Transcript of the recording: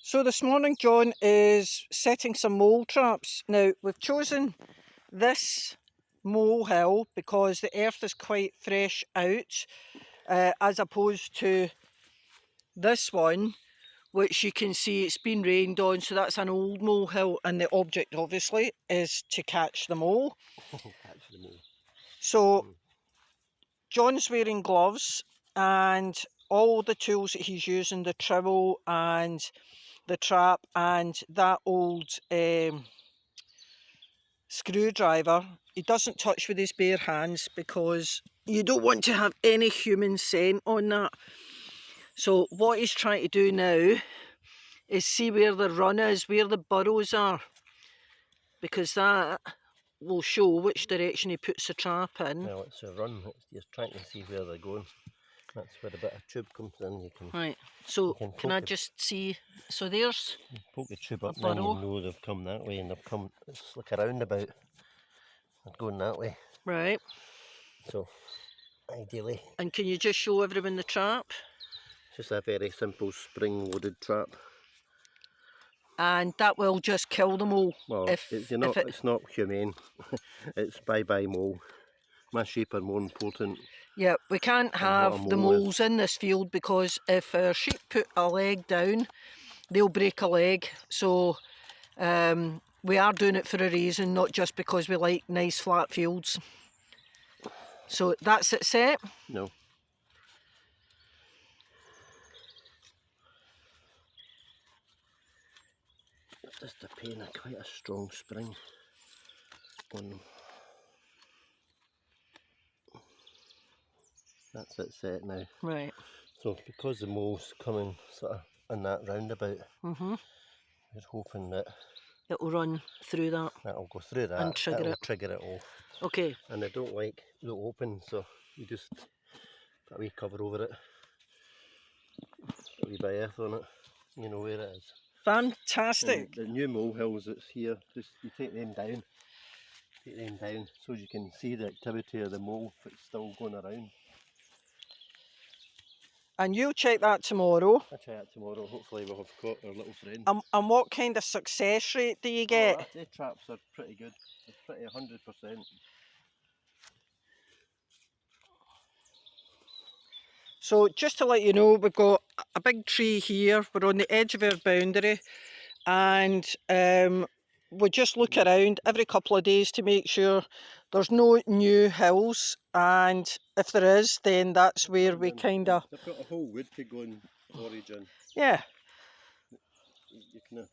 So this morning John is setting some mole traps. Now we've chosen this mole hill because the earth is quite fresh out as opposed to this one, which you can see it's been rained on, so that's an old mole hill, and the object obviously is to catch the mole. Catch the mole. So John's wearing gloves and all the tools that he's using, the trowel and the trap and that old screwdriver, he doesn't touch with his bare hands because you don't want to have any human scent on that. So what he's trying to do now is see where the run is, where the burrows are, because that will show which direction he puts the trap in. Well, it's a run. It's just trying to see where they're going. That's where a bit of tube comes in. You can Right, so can I it. just see, so there's Poke the tube up, a then you burrow. know they've come that way, and they've come. It's like a roundabout. They're going that way. Right. So, ideally, And can you just show everyone the trap? it's just a very simple spring-loaded trap. And that will just kill the mole. Well, it's not humane. It's bye-bye mole. My sheep are more important. Yeah, we can't have the moles in this field because if our sheep put a leg down, they'll break a leg. So we are doing it for a reason, not just because we like nice flat fields. So that's it set? No. Just a pain of quite a strong spring on them. That's it set now. Right. So because the mole's coming sort of in that roundabout, we're hoping that it'll run through that. That'll go through that And trigger it. Trigger it off. Okay. And I don't like the open, so you just put a wee cover over it. Put a wee bit of earth on it. You know where it is. Fantastic. And the new mole hills that's here, just you take them down. So you can see the activity of the mole if it's still going around. And you'll check that tomorrow. I'll check it tomorrow. Hopefully we'll have caught our little friend. And what kind of success rate do you get? The traps are pretty good. They're pretty 100%. So just to let you know, we've got a big tree here. We're on the edge of our boundary, and we just look around every couple of days to make sure there's no new hills, and if there is, then that's where we kind of... They've got a whole wood to go in origin. Yeah. You can